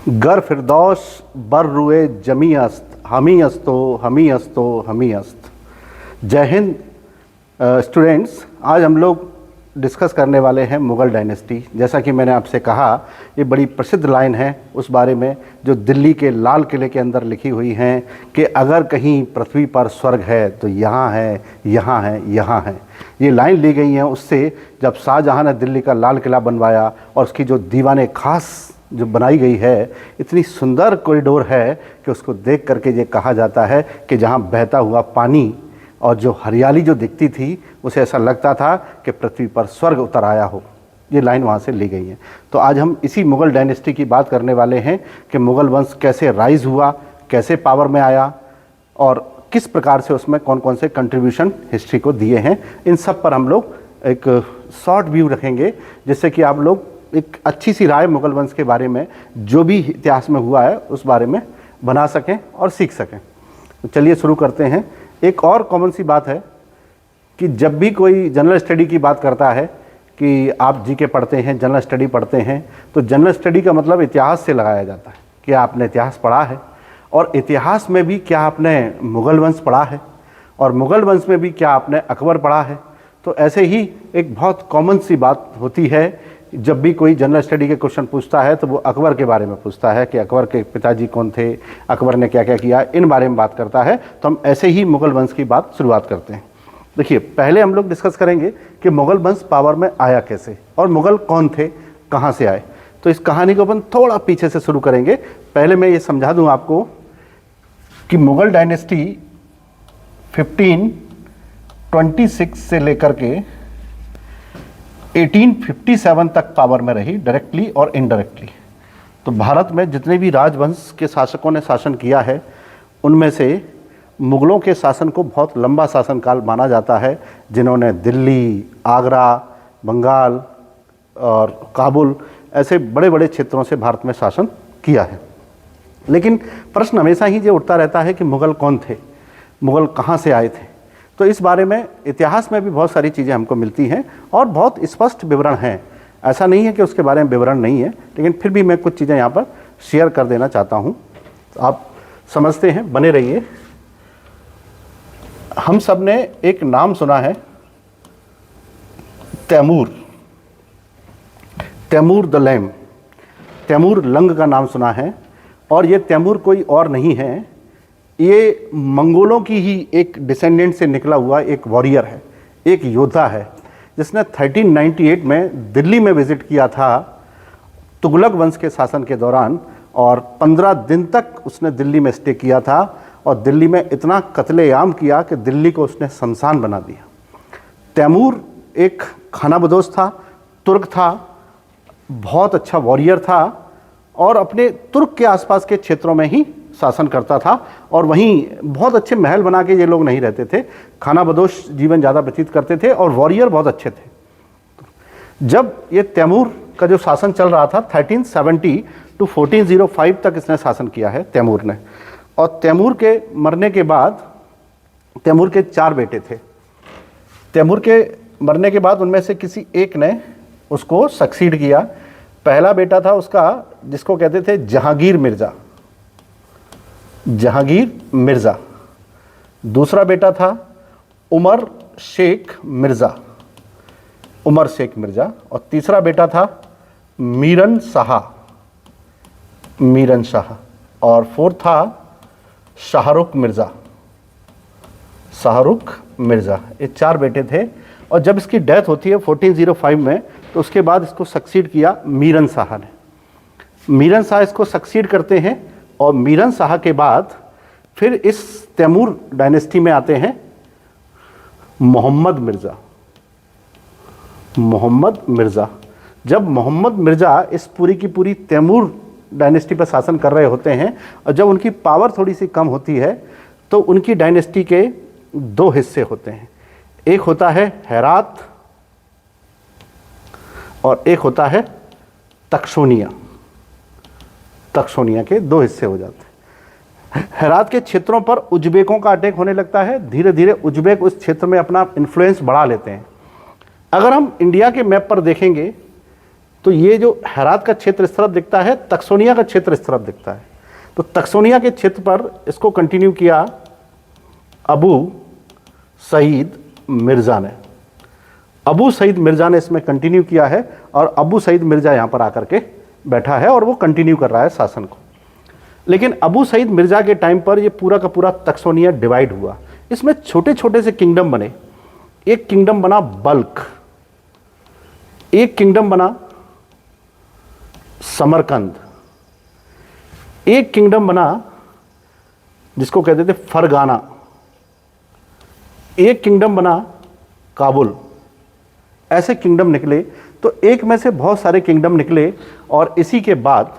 गर फिरदौस बर रुए जमी अस्त हमी अस्तो हमी अस्तो हमी अस्त। जय हिंद स्टूडेंट्स, आज हम लोग डिस्कस करने वाले हैं मुग़ल डायनेस्टी। जैसा कि मैंने आपसे कहा, ये बड़ी प्रसिद्ध लाइन है उस बारे में जो दिल्ली के लाल किले के अंदर लिखी हुई हैं कि अगर कहीं पृथ्वी पर स्वर्ग है तो यहाँ है, यहाँ है, यहाँ है। ये लाइन ली गई है उससे जब शाहजहाँ ने दिल्ली का लाल किला बनवाया और उसकी जो दीवाने खास जो बनाई गई है, इतनी सुंदर कॉरिडोर है कि उसको देख करके ये कहा जाता है कि जहाँ बहता हुआ पानी और जो हरियाली जो दिखती थी उसे ऐसा लगता था कि पृथ्वी पर स्वर्ग उतर आया हो। ये लाइन वहाँ से ली गई है। तो आज हम इसी मुग़ल डायनेस्टी की बात करने वाले हैं कि मुग़ल वंश कैसे राइज़ हुआ, कैसे पावर में आया और किस प्रकार से उसमें कौन कौन से कंट्रीब्यूशन हिस्ट्री को दिए हैं। इन सब पर हम लोग एक शॉर्ट व्यू रखेंगे जिससे कि आप लोग एक अच्छी सी राय मुग़ल वंश के बारे में जो भी इतिहास में हुआ है उस बारे में बना सकें और सीख सकें। तो चलिए शुरू करते हैं। एक और कॉमन सी बात है कि जब भी कोई जनरल स्टडी की बात करता है कि आप जीके पढ़ते हैं, जनरल स्टडी पढ़ते हैं, तो जनरल स्टडी का मतलब इतिहास से लगाया जाता है कि आपने इतिहास पढ़ा है और इतिहास में भी क्या आपने मुग़ल वंश पढ़ा है और मुग़ल वंश में भी क्या आपने अकबर पढ़ा है। तो ऐसे ही एक बहुत कॉमन सी बात होती है, जब भी कोई जनरल स्टडी के क्वेश्चन पूछता है तो वो अकबर के बारे में पूछता है कि अकबर के पिताजी कौन थे, अकबर ने क्या क्या किया, इन बारे में बात करता है। तो हम ऐसे ही मुग़ल वंश की बात शुरुआत करते हैं। देखिए, पहले हम लोग डिस्कस करेंगे कि मुग़ल वंश पावर में आया कैसे और मुग़ल कौन थे, कहाँ से आए। तो इस कहानी को अपन थोड़ा पीछे से शुरू करेंगे। पहले मैं ये समझा दूँ आपको कि मुग़ल डायनेस्टी 1526 से लेकर के 1857 तक पावर में रही, डायरेक्टली और इनडायरेक्टली। तो भारत में जितने भी राजवंश के शासकों ने शासन किया है उनमें से मुग़लों के शासन को बहुत लंबा शासनकाल माना जाता है, जिन्होंने दिल्ली, आगरा, बंगाल और काबुल ऐसे बड़े बड़े क्षेत्रों से भारत में शासन किया है। लेकिन प्रश्न हमेशा ही ये उठता रहता है कि मुग़ल कौन थे, मुग़ल कहाँ से आए थे। तो इस बारे में इतिहास में भी बहुत सारी चीज़ें हमको मिलती हैं और बहुत स्पष्ट विवरण हैं। ऐसा नहीं है कि उसके बारे में विवरण नहीं है, लेकिन फिर भी मैं कुछ चीज़ें यहाँ पर शेयर कर देना चाहता हूँ। तो आप समझते हैं, बने रहिए। हम सब ने एक नाम सुना है, तैमूर, तैमूर द लैम, तैमूर लंग का नाम सुना है। और ये तैमूर कोई और नहीं है, ये मंगोलों की ही एक डिसेंडेंट से निकला हुआ एक वॉरियर है, एक योद्धा है, जिसने 1398 में दिल्ली में विज़िट किया था तुगलक वंश के शासन के दौरान और 15 दिन तक उसने दिल्ली में स्टे किया था और दिल्ली में इतना कत्लेआम किया कि दिल्ली को उसने शमशान बना दिया। तैमूर एक खानाबदोश था, तुर्क था, बहुत अच्छा वॉरियर था और अपने तुर्क के आसपास के क्षेत्रों में ही शासन करता था और वहीं बहुत अच्छे महल बना के ये लोग नहीं रहते थे, खानाबदोश जीवन ज़्यादा व्यतीत करते थे और वॉरियर बहुत अच्छे थे। जब ये तैमूर का जो शासन चल रहा था 1370 टू 1405 तक इसने शासन किया है तैमूर ने। और तैमूर के मरने के बाद, तैमूर के 4 बेटे थे। तैमूर के मरने के बाद उनमें से किसी एक ने उसको सक्सीड किया। पहला बेटा था उसका, जिसको कहते थे जहांगीर मिर्ज़ा, जहांगीर मिर्ज़ा। दूसरा बेटा था उमर शेख मिर्ज़ा, उमर शेख मिर्ज़ा। और तीसरा बेटा था मीरन शाह, मीरन शाह। और फोर्थ था शाहरुख मिर्ज़ा, शाहरुख मिर्ज़ा। ये 4 बेटे थे। और जब इसकी डेथ होती है 1405 में, तो उसके बाद इसको सक्सीड किया मीरन शाह ने। मीरन शाह इसको सक्सीड करते हैं और मीरन शाह के बाद फिर इस तैमूर डायनेस्टी में आते हैं मोहम्मद मिर्ज़ा, मोहम्मद मिर्ज़ा। जब मोहम्मद मिर्ज़ा इस पूरी की पूरी तैमूर डायनेस्टी पर शासन कर रहे होते हैं और जब उनकी पावर थोड़ी सी कम होती है तो उनकी डायनेस्टी के 2 हिस्से होते हैं। एक होता है हेरात और एक होता है तक्षोनिया। तक्षोनिया के 2 हिस्से हो जाते हैं। हेरात के क्षेत्रों पर उज्बेकों का अटैक होने लगता है। धीरे धीरे उज्बेक उस क्षेत्र में अपना इन्फ्लुएंस बढ़ा लेते हैं। अगर हम इंडिया के मैप पर देखेंगे तो ये जो हेरात का क्षेत्र इस तरफ दिखता है, तक्सोनिया का क्षेत्र इस तरफ दिखता है। तो तक्सोनिया के क्षेत्र पर इसको कंटिन्यू किया अबू सईद मिर्ज़ा ने। अबू सईद मिर्ज़ा ने इसमें कंटिन्यू किया है और अबू सईद मिर्ज़ा यहाँ पर आकर के बैठा है और वो कंटिन्यू कर रहा है शासन को। लेकिन अबू सईद मिर्ज़ा के टाइम पर ये पूरा का पूरा तक्सोनिया डिवाइड हुआ। इसमें छोटे छोटे से किंगडम बने। एक किंगडम बना बल्ख, एक किंगडम बना समरकंद, एक किंगडम बना जिसको कहते थे फरगाना, एक किंगडम बना काबुल। ऐसे किंगडम निकले। तो एक में से बहुत सारे किंगडम निकले और इसी के बाद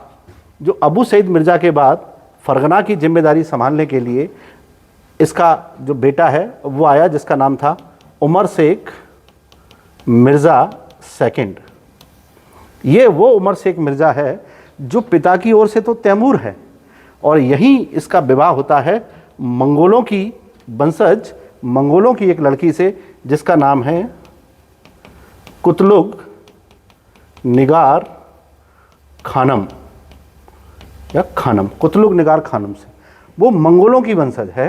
जो अबू सईद मिर्ज़ा के बाद फरगना की जिम्मेदारी संभालने के लिए इसका जो बेटा है वो आया, जिसका नाम था उमर शेख मिर्ज़ा सेकंड। ये वो उमर शेख मिर्ज़ा है जो पिता की ओर से तो तैमूर है और यहीं इसका विवाह होता है मंगोलों की वंशज, मंगोलों की एक लड़की से जिसका नाम है कुतलुग निगार खानम या खानम, कुतलुग निगार खानम से। वो मंगोलों की वंशज है।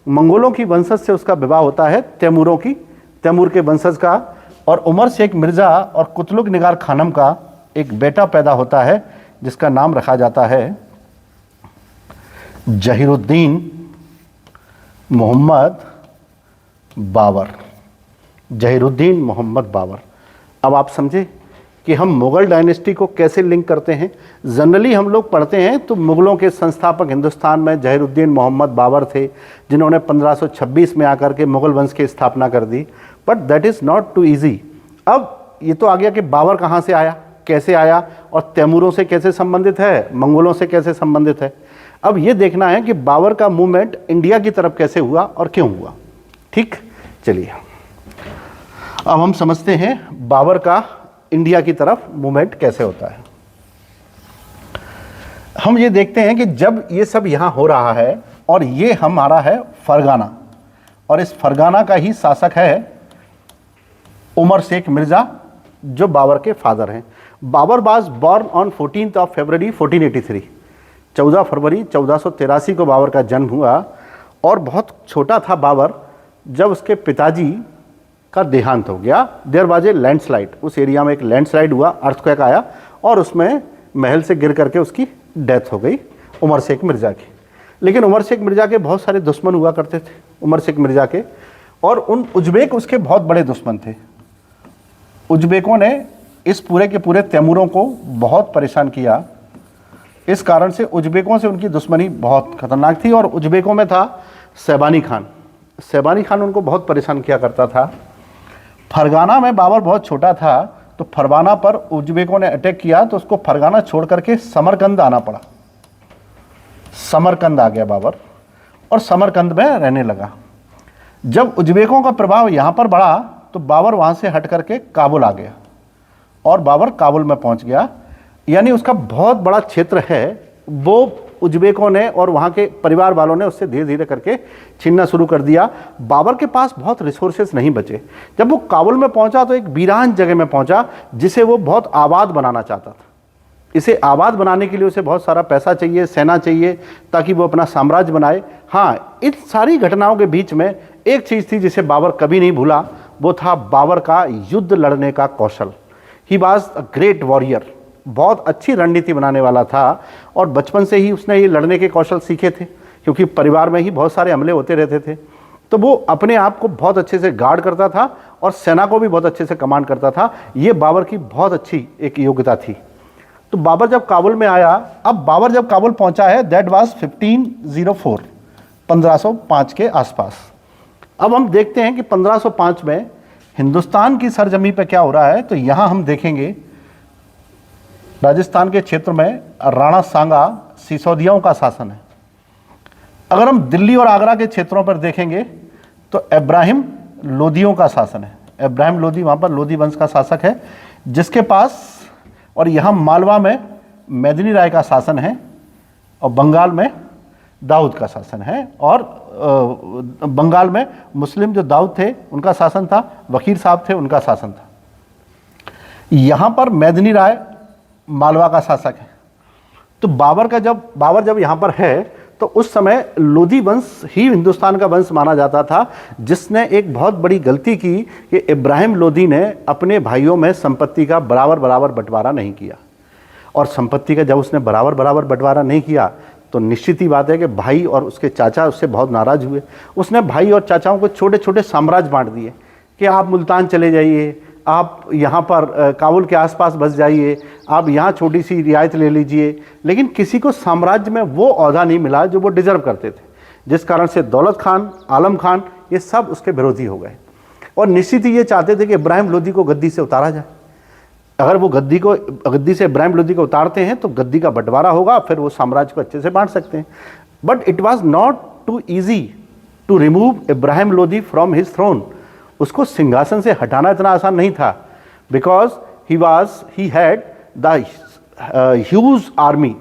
मंगोलों की वंशज से उसका विवाह होता है तैमूर के वंशज का, और उमर शेख मिर्ज़ा और कुतलुग निगार खानम का एक बेटा पैदा होता है जिसका नाम रखा जाता है जहीरुद्दीन मोहम्मद बाबर। जहीरुद्दीन मोहम्मद बाबर। अब आप समझे कि हम मुग़ल डायनेस्टी को कैसे लिंक करते हैं। जनरली हम लोग पढ़ते हैं तो मुग़लों के संस्थापक हिंदुस्तान में जहीरुद्दीन मोहम्मद बाबर थे, जिन्होंने 1526 में आकर के मुग़ल वंश की स्थापना कर दी। But that is not too easy. अब ये तो आ गया कि बाबर कहाँ से आया, कैसे आया और तैमूरों से कैसे संबंधित है, मंगोलों से कैसे संबंधित है। अब ये देखना है कि बाबर का मूवमेंट इंडिया की तरफ कैसे हुआ और क्यों हुआ। ठीक, चलिए अब हम समझते हैं बाबर का इंडिया की तरफ मूवमेंट कैसे होता है। हम ये देखते हैं कि जब ये सब यहाँ हो रहा है और ये हमारा है फरगाना, और इस फरगाना का ही शासक है उमर शेख मिर्ज़ा जो बाबर के फादर हैं। बाबर वाज बॉर्न ऑन 14 फरवरी 1483। 14 फरवरी 1483 को बाबर का जन्म हुआ और बहुत छोटा था बाबर जब उसके पिताजी का देहांत हो गया। देयर वाज ए लैंडस्लाइड, उस एरिया में एक लैंडस्लाइड हुआ, अर्थक्वेक आया और उसमें महल से गिर करके उसकी डेथ हो गई उमर शेख मिर्ज़ा की। लेकिन उमर शेख मिर्ज़ा के बहुत सारे दुश्मन हुआ करते थे उमर शेख मिर्ज़ा के, और उन उज्बेक उसके बहुत बड़े दुश्मन थे। उज्बेकों ने इस पूरे के पूरे तैमूरों को बहुत परेशान किया। इस कारण से उज्बेकों से उनकी दुश्मनी बहुत खतरनाक थी और उज्बेकों में था सैबानी खान। सैबानी खान उनको बहुत परेशान किया करता था। फरगाना में बाबर बहुत छोटा था तो फरगाना पर उज्बेकों ने अटैक किया तो उसको फरगाना छोड़ करके समरकंद आना पड़ा। समरकंद आ गया बाबर और समरकंद में रहने लगा। जब उज्बेकों का प्रभाव यहाँ पर बढ़ा तो बाबर वहाँ से हट करके काबुल आ गया और बाबर काबुल में पहुँच गया। यानी उसका बहुत बड़ा क्षेत्र है वो उज्बेकों ने और वहाँ के परिवार वालों ने उससे धीरे धीरे करके छीनना शुरू कर दिया। बाबर के पास बहुत रिसोर्सेज नहीं बचे। जब वो काबुल में पहुँचा तो एक वीरान जगह में पहुँचा जिसे वो बहुत आबाद बनाना चाहता था। इसे आबाद बनाने के लिए उसे बहुत सारा पैसा चाहिए, सेना चाहिए, ताकि वो अपना साम्राज्य बनाए। हाँ, इन सारी घटनाओं के बीच में एक चीज़ थी जिसे बाबर कभी नहीं भूला, वो था बाबर का युद्ध लड़ने का कौशल। He was a great warrior, बहुत अच्छी रणनीति बनाने वाला था और बचपन से ही उसने ये लड़ने के कौशल सीखे थे क्योंकि परिवार में ही बहुत सारे हमले होते रहते थे। तो वो अपने आप को बहुत अच्छे से गार्ड करता था और सेना को भी बहुत अच्छे से कमांड करता था। ये बाबर की बहुत अच्छी एक योग्यता थी। तो बाबर जब काबुल में आया, अब बाबर जब काबुल पहुंचा है दैट वाज 1504, 1505 के आसपास। अब हम देखते हैं कि 1505 में हिंदुस्तान की सरजमी पे क्या हो रहा है। तो यहाँ हम देखेंगे राजस्थान के क्षेत्र में राणा सांगा सिसोदियों का शासन है। अगर हम दिल्ली और आगरा के क्षेत्रों पर देखेंगे तो इब्राहिम लोदियों का शासन है। इब्राहिम लोदी वहाँ पर लोदी वंश का शासक है जिसके पास, और यहाँ मालवा में मेदिनी राय का शासन है और बंगाल में दाऊद का शासन है। और बंगाल में मुस्लिम जो दाऊद थे उनका शासन था, वकील साहब थे उनका शासन था। यहाँ पर मेदिनी राय मालवा का शासक है। तो बाबर जब यहाँ पर है तो उस समय लोधी वंश ही हिंदुस्तान का वंश माना जाता था, जिसने एक बहुत बड़ी गलती की कि इब्राहिम लोधी ने अपने भाइयों में संपत्ति का बराबर बराबर बंटवारा नहीं किया। और संपत्ति का जब उसने बराबर बराबर बंटवारा नहीं किया तो निश्चित ही बात है कि भाई और उसके चाचा उससे बहुत नाराज़ हुए। उसने भाई और चाचाओं को छोटे छोटे साम्राज्य बांट दिए कि आप मुल्तान चले जाइए, आप यहाँ पर काबुल के आसपास बस जाइए, आप यहाँ छोटी सी रियायत ले लीजिए। लेकिन किसी को साम्राज्य में वो ओहदा नहीं मिला जो वो डिज़र्व करते थे, जिस कारण से दौलत खान, आलम खान ये सब उसके विरोधी हो गए। और निश्चित ही ये चाहते थे कि इब्राहिम लोधी को गद्दी से उतारा जाए। अगर वो गद्दी से इब्राहिम लोधी को उतारते हैं तो गद्दी का बंटवारा होगा, फिर वो साम्राज्य को अच्छे से बांट सकते हैं। But it was not too easy to remove Ibrahim Lodi from his throne. उसको सिंहासन से हटाना इतना आसान नहीं था, because he had the huge army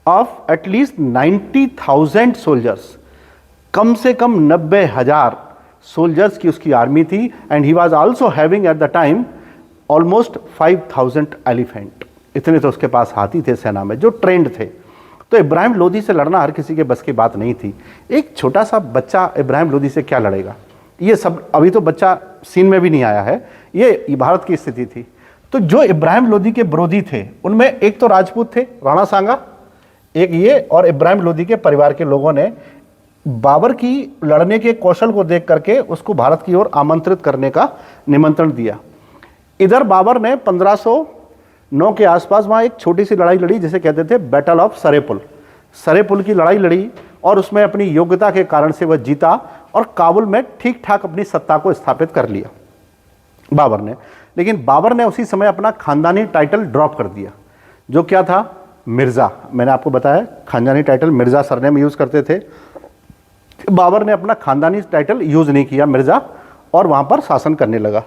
of at least 90,000 soldiers. कम से कम 90,000 सोल्जर्स की उसकी आर्मी थी। And he was also having at the time almost 5,000 elephant. इतने तो उसके पास हाथी थे सेना में जो ट्रेंड थे। तो इब्राहिम लोधी से लड़ना हर किसी के बस की बात नहीं थी। एक छोटा सा बच्चा इब्राहिम लोधी से क्या लड़ेगा? ये सब अभी तो बच्चा सीन में भी नहीं आया है, ये भारत की स्थिति थी। तो जो इब्राहिम लोधी के विरोधी थे उनमें एक तो राजपूत थे, राणा सांगा, एक ये, और इब्राहिम लोधी के परिवार के लोगों ने बाबर की लड़ने के कौशल को देख करके उसको भारत की ओर आमंत्रित करने का निमंत्रण दिया। इधर बाबर ने 1509 के आसपास वहाँ एक छोटी सी लड़ाई लड़ी जिसे कहते थे बैटल ऑफ सरेपुल की लड़ाई लड़ी, और उसमें अपनी योग्यता के कारण से वह जीता और काबुल में ठीक ठाक अपनी सत्ता को स्थापित कर लिया बाबर ने। लेकिन बाबर ने उसी समय अपना खानदानी टाइटल ड्रॉप कर दिया, जो क्या था? मिर्ज़ा। मैंने आपको बताया खानदानी टाइटल मिर्ज़ा सरनेम यूज़ करते थे। बाबर ने अपना खानदानी टाइटल यूज़ नहीं किया मिर्ज़ा, और वहाँ पर शासन करने लगा।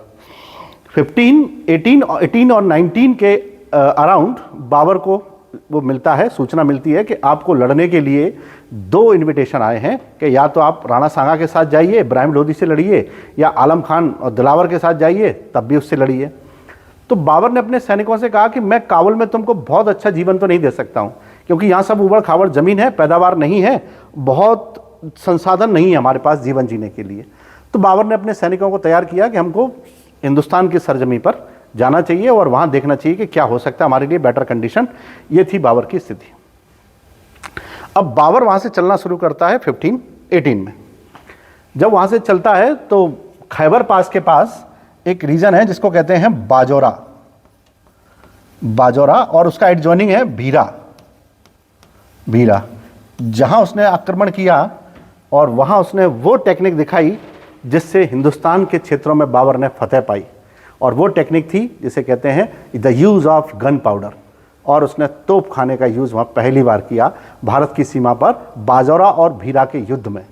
18 और 19 के अराउंड बाबर को वो मिलता है, सूचना मिलती है कि आपको लड़ने के लिए 2 इनविटेशन आए हैं कि या तो आप राणा सांगा के साथ जाइए, इब्राहिम लोधी से लड़िए, या आलम खान और दिलावर के साथ जाइए, तब भी उससे लड़िए। तो बाबर ने अपने सैनिकों से कहा कि मैं काबुल में तुमको बहुत अच्छा जीवन तो नहीं दे सकता हूँ, क्योंकि यहाँ सब उबड़ खाबड़ ज़मीन है, पैदावार नहीं है, बहुत संसाधन नहीं है हमारे पास जीवन जीने के लिए। तो बाबर ने अपने सैनिकों को तैयार किया कि हमको हिंदुस्तान की सरजमी पर जाना चाहिए और वहाँ देखना चाहिए कि क्या हो सकता है हमारे लिए बेटर कंडीशन। ये थी बाबर की स्थिति। अब बाबर वहाँ से चलना शुरू करता है 1518 में। जब वहाँ से चलता है तो खैबर पास के पास एक रीजन है जिसको कहते हैं बाजोरा, और उसका एडजॉइनिंग है भीरा, जहाँ उसने आक्रमण किया और वहाँ उसने वो टेक्निक दिखाई जिससे हिंदुस्तान के क्षेत्रों में बाबर ने फतेह पाई। और वो टेक्निक थी जिसे कहते हैं the use of gun powder, और उसने तोप खाने का यूज़ वहाँ पहली बार किया भारत की सीमा पर बाजौरा और भीरा के युद्ध में।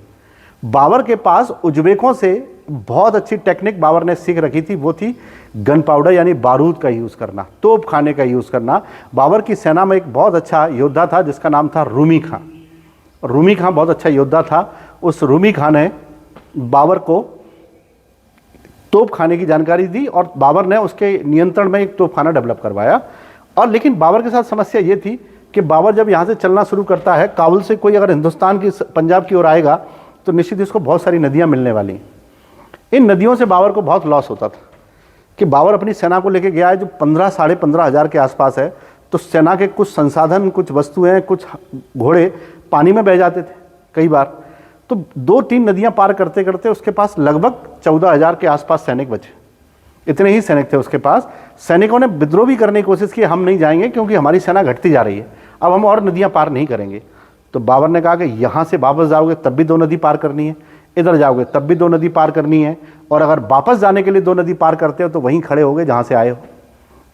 बाबर के पास उज्बेकों से बहुत अच्छी टेक्निक बाबर ने सीख रखी थी, वो थी गन पाउडर यानी बारूद का यूज़ करना, तोप खाने का यूज़ करना। बाबर की सेना में एक बहुत अच्छा योद्धा था जिसका नाम था रूमी खां बहुत अच्छा योद्धा था। उस रूमी खां ने बाबर को तोप खाने की जानकारी दी और बाबर ने उसके नियंत्रण में एक तोप खाना डेवलप करवाया। और लेकिन बाबर के साथ समस्या ये थी कि बाबर जब यहाँ से चलना शुरू करता है, काबुल से कोई अगर हिंदुस्तान की पंजाब की ओर आएगा तो निश्चित इसको बहुत सारी नदियाँ मिलने वाली हैं। इन नदियों से बाबर को बहुत लॉस होता था कि बाबर अपनी सेना को लेकर गया है जो 15 साढ़े 15 हज़ार के आसपास है, तो सेना के कुछ संसाधन, कुछ वस्तुएं, कुछ घोड़े पानी में बह जाते थे कई बार। तो 2-3 नदियां पार करते करते उसके पास लगभग 14,000 के आसपास सैनिक बचे। इतने ही सैनिक थे उसके पास। सैनिकों ने विद्रोह भी करने की कोशिश की, हम नहीं जाएंगे क्योंकि हमारी सेना घटती जा रही है, अब हम और नदियां पार नहीं करेंगे। तो बाबर ने कहा कि यहाँ से वापस जाओगे तब भी 2 नदी पार करनी है, इधर जाओगे तब भी 2 नदी पार करनी है, और अगर वापस जाने के लिए 2 नदी पार करते हो तो वहीं खड़े होगे जहाँ से आए हो,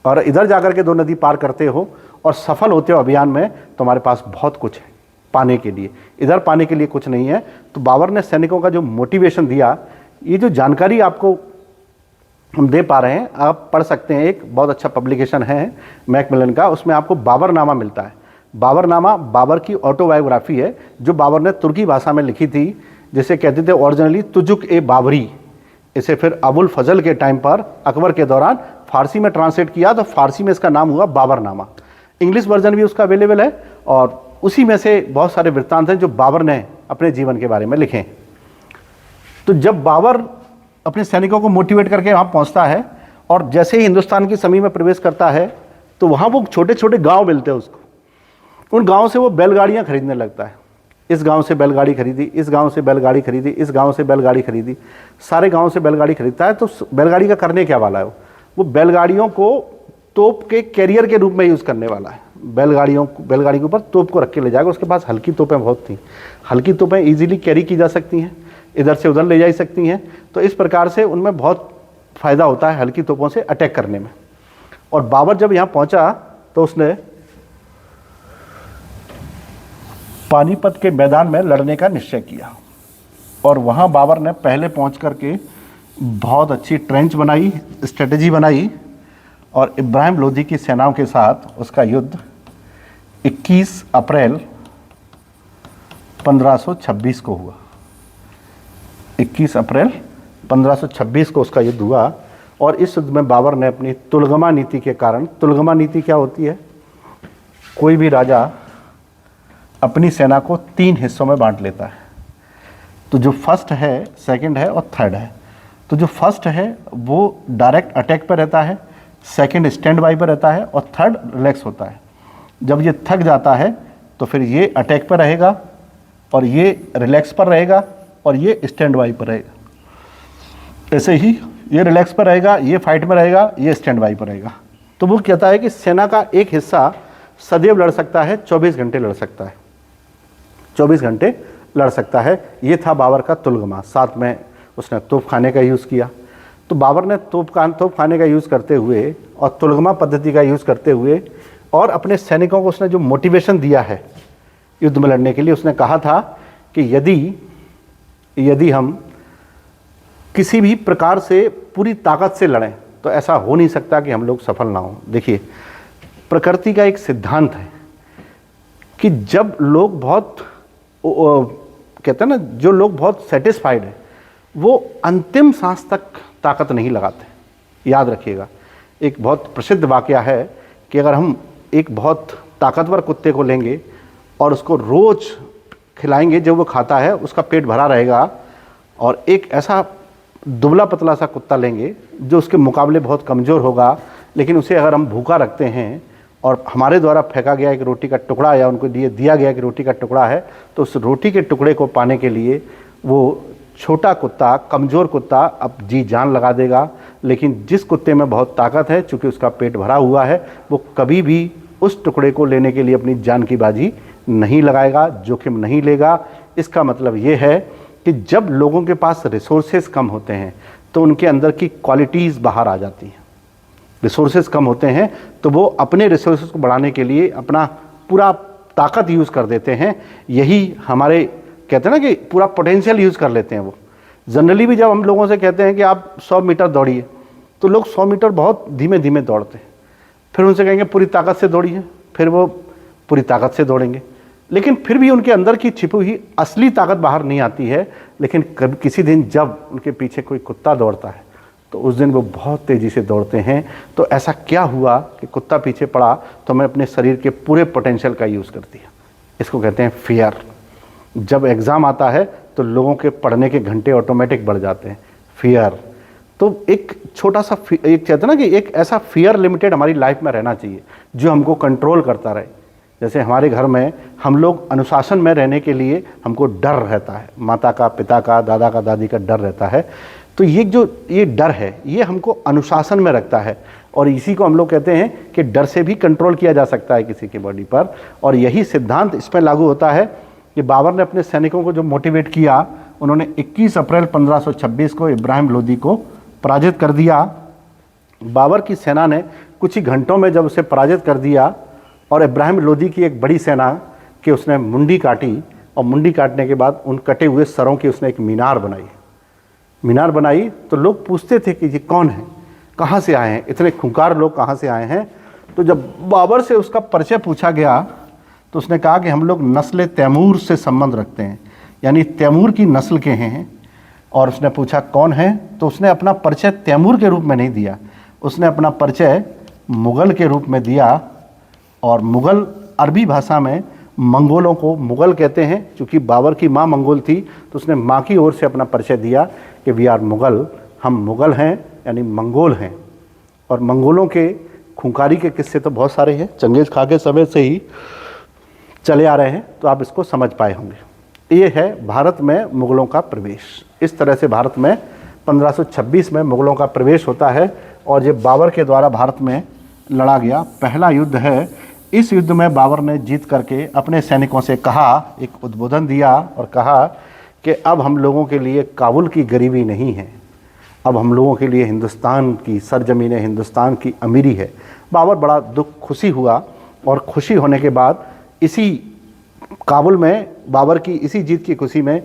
और इधर जाकर के 2 नदी पार करते हो और सफल होते हो अभियान में, तुम्हारे पास बहुत कुछ है पाने के लिए, इधर पाने के लिए कुछ नहीं है। तो बाबर ने सैनिकों का जो मोटिवेशन दिया, ये जो जानकारी आपको हम दे पा रहे हैं, आप पढ़ सकते हैं, एक बहुत अच्छा पब्लिकेशन है मैकमिलन का, उसमें आपको बाबरनामा मिलता है। बाबरनामा बाबर की ऑटोबायोग्राफी है जो बाबर ने तुर्की भाषा में लिखी थी, जिसे कहते थे ओरिजिनली तुजुक ए बाबरी। इसे फिर अबुल फजल के टाइम पर अकबर के दौरान फारसी में ट्रांसलेट किया तो फारसी में इसका नाम हुआ बाबरनामा। इंग्लिश वर्जन भी उसका अवेलेबल है और उसी में से बहुत सारे वृत्तांत हैं जो बाबर ने अपने जीवन के बारे में लिखे हैं। तो जब बाबर अपने सैनिकों को मोटिवेट करके वहाँ पहुँचता है और जैसे ही हिंदुस्तान की ज़मीन में प्रवेश करता है तो वहाँ वो छोटे छोटे गांव मिलते हैं उसको। उन गाँव से वो बैलगाड़ियाँ खरीदने लगता है। इस गांव से बैलगाड़ी खरीदी, इस गांव से बैलगाड़ी खरीदी, इस गांव से बैलगाड़ी खरीदी, सारे गांव से बैलगाड़ी खरीदता है। तो बैलगाड़ी का करने क्या वाला है? वो बैलगाड़ियों को तोप के कैरियर के रूप में यूज़ करने वाला है। बैलगाड़ी के ऊपर तोप को रख के ले जाएगा। उसके पास हल्की तोपें बहुत थी। हल्की तोपें ईजिली कैरी की जा सकती हैं, इधर से उधर ले जा सकती हैं। तो इस प्रकार से उनमें बहुत फ़ायदा होता है हल्की तोपों से अटैक करने में। और बाबर जब यहाँ पहुँचा तो उसने पानीपत के मैदान में लड़ने का निश्चय किया और वहाँ बाबर ने पहले पहुँच करके बहुत अच्छी ट्रेंच बनाई, स्ट्रेटजी बनाई और इब्राहिम लोदी की सेनाओं के साथ उसका युद्ध 21 अप्रैल 1526 को हुआ। 21 अप्रैल 1526 को उसका युद्ध हुआ और इस युद्ध में बाबर ने अपनी तुलगमा नीति के कारण, तुलगमा नीति क्या होती है? कोई भी राजा अपनी सेना को 3 हिस्सों में बांट लेता है। तो जो फर्स्ट है, सेकंड है और थर्ड है। तो जो फर्स्ट है वो डायरेक्ट अटैक पर रहता है, सेकंड स्टैंड बाई पर रहता है और थर्ड रिलैक्स होता है। जब ये थक जाता है तो फिर ये अटैक पर रहेगा और ये रिलैक्स पर रहेगा और ये स्टैंड बाई पर रहेगा। ऐसे ही ये रिलैक्स पर रहेगा, ये फाइट में रहेगा, ये स्टैंड बाई पर रहेगा। तो वो कहता है कि सेना का एक हिस्सा सदैव लड़ सकता है, 24 घंटे लड़ सकता है, 24 घंटे लड़ सकता है। ये था बाबर का तुलगमा। साथ में उसने तोप खाने का यूज़ किया। तो बाबर ने तोप खाने का यूज़ करते हुए और तुलगमा पद्धति का यूज़ करते हुए और अपने सैनिकों को उसने जो मोटिवेशन दिया है युद्ध में लड़ने के लिए, उसने कहा था कि यदि हम किसी भी प्रकार से पूरी ताकत से लड़ें तो ऐसा हो नहीं सकता कि हम लोग सफल ना हों। देखिए, प्रकृति का एक सिद्धांत है कि जब लोग बहुत कहते हैं ना, जो लोग बहुत सेटिस्फाइड हैं वो अंतिम सांस तक ताकत नहीं लगाते। याद रखिएगा, एक बहुत प्रसिद्ध वाकया है कि अगर हम एक बहुत ताकतवर कुत्ते को लेंगे और उसको रोज़ खिलाएंगे, जब वो खाता है उसका पेट भरा रहेगा, और एक ऐसा दुबला पतला सा कुत्ता लेंगे जो उसके मुकाबले बहुत कमज़ोर होगा, लेकिन उसे अगर हम भूखा रखते हैं और हमारे द्वारा फेंका गया एक रोटी का टुकड़ा या उनको दिया गया एक रोटी का टुकड़ा है, तो उस रोटी के टुकड़े को पाने के लिए वो छोटा कुत्ता, कमज़ोर कुत्ता अब जी जान लगा देगा। लेकिन जिस कुत्ते में बहुत ताकत है, चूँकि उसका पेट भरा हुआ है, वो कभी भी उस टुकड़े को लेने के लिए अपनी जान की बाजी नहीं लगाएगा, जोखिम नहीं लेगा। इसका मतलब ये है कि जब लोगों के पास रिसोर्सेज कम होते हैं तो उनके अंदर की क्वालिटीज़ बाहर आ जाती हैं। रिसोर्सेज कम होते हैं तो वो अपने रिसोर्सेज को बढ़ाने के लिए अपना पूरा ताकत यूज़ कर देते हैं। यही हमारे कहते हैं ना कि पूरा पोटेंशियल यूज़ कर लेते हैं वो। जनरली भी जब हम लोगों से कहते हैं कि आप 100 मीटर दौड़िए, तो लोग 100 मीटर बहुत धीमे धीमे दौड़ते हैं। फिर उनसे कहेंगे पूरी ताकत से दौड़िए, फिर वो पूरी ताकत से दौड़ेंगे, लेकिन फिर भी उनके अंदर की छिपी हुई असली ताकत बाहर नहीं आती है। लेकिन किसी दिन जब उनके पीछे कोई कुत्ता दौड़ता है तो उस दिन वो बहुत तेज़ी से दौड़ते हैं। तो ऐसा क्या हुआ कि कुत्ता पीछे पड़ा तो मैं अपने शरीर के पूरे पोटेंशियल का यूज़ कर दिया। इसको कहते हैं फियर। जब एग्ज़ाम आता है तो लोगों के पढ़ने के घंटे ऑटोमेटिक बढ़ जाते हैं। फियर तो एक छोटा सा एक कहते हैं ना कि एक ऐसा फियर लिमिटेड हमारी लाइफ में रहना चाहिए जो हमको कंट्रोल करता रहे। जैसे हमारे घर में हम लोग अनुशासन में रहने के लिए हमको डर रहता है, माता का, पिता का, दादा का, दादी का डर रहता है। तो ये डर है, ये हमको अनुशासन में रखता है और इसी को हम लोग कहते हैं कि डर से भी कंट्रोल किया जा सकता है किसी की बॉडी पर। और यही सिद्धांत इस पर लागू होता है कि बाबर ने अपने सैनिकों को जो मोटिवेट किया, उन्होंने 21 अप्रैल 1526 को इब्राहिम लोदी को पराजित कर दिया। बाबर की सेना ने कुछ ही घंटों में जब उसे पराजित कर दिया और इब्राहिम लोदी की एक बड़ी सेना की उसने मुंडी काटी, और मुंडी काटने के बाद उन कटे हुए सरों की उसने एक मीनार बनाई। तो लोग पूछते थे कि ये कौन है, कहाँ से आए हैं, इतने खूंखार लोग कहाँ से आए हैं। तो जब बाबर से उसका परिचय पूछा गया तो उसने कहा कि हम लोग नस्ल तैमूर से संबंध रखते हैं, यानी तैमूर की नस्ल के हैं। और उसने पूछा कौन है, तो उसने अपना परिचय तैमूर के रूप में नहीं दिया, उसने अपना परिचय मुग़ल के रूप में दिया। और मुग़ल अरबी भाषा में मंगोलों को मुग़ल कहते हैं। चूँकि बाबर की माँ मंगोल थी तो उसने माँ की ओर से अपना परिचय दिया कि वी आर मुग़ल, हम मुग़ल हैं, यानी मंगोल हैं। और मंगोलों के खूंखारी के किस्से तो बहुत सारे हैं, चंगेज़ खां के समय से ही चले आ रहे हैं, तो आप इसको समझ पाए होंगे। ये है भारत में मुग़लों का प्रवेश। इस तरह से भारत में 1526 में मुग़लों का प्रवेश होता है और ये बाबर के द्वारा भारत में लड़ा गया पहला युद्ध है। इस युद्ध में बाबर ने जीत करके अपने सैनिकों से कहा, एक उद्बोधन दिया और कहा कि अब हम लोगों के लिए काबुल की गरीबी नहीं है, अब हम लोगों के लिए हिंदुस्तान की सरजमीन, हिंदुस्तान की अमीरी है। बाबर बड़ा खुशी हुआ और खुशी होने के बाद इसी काबुल में बाबर की इसी जीत की खुशी में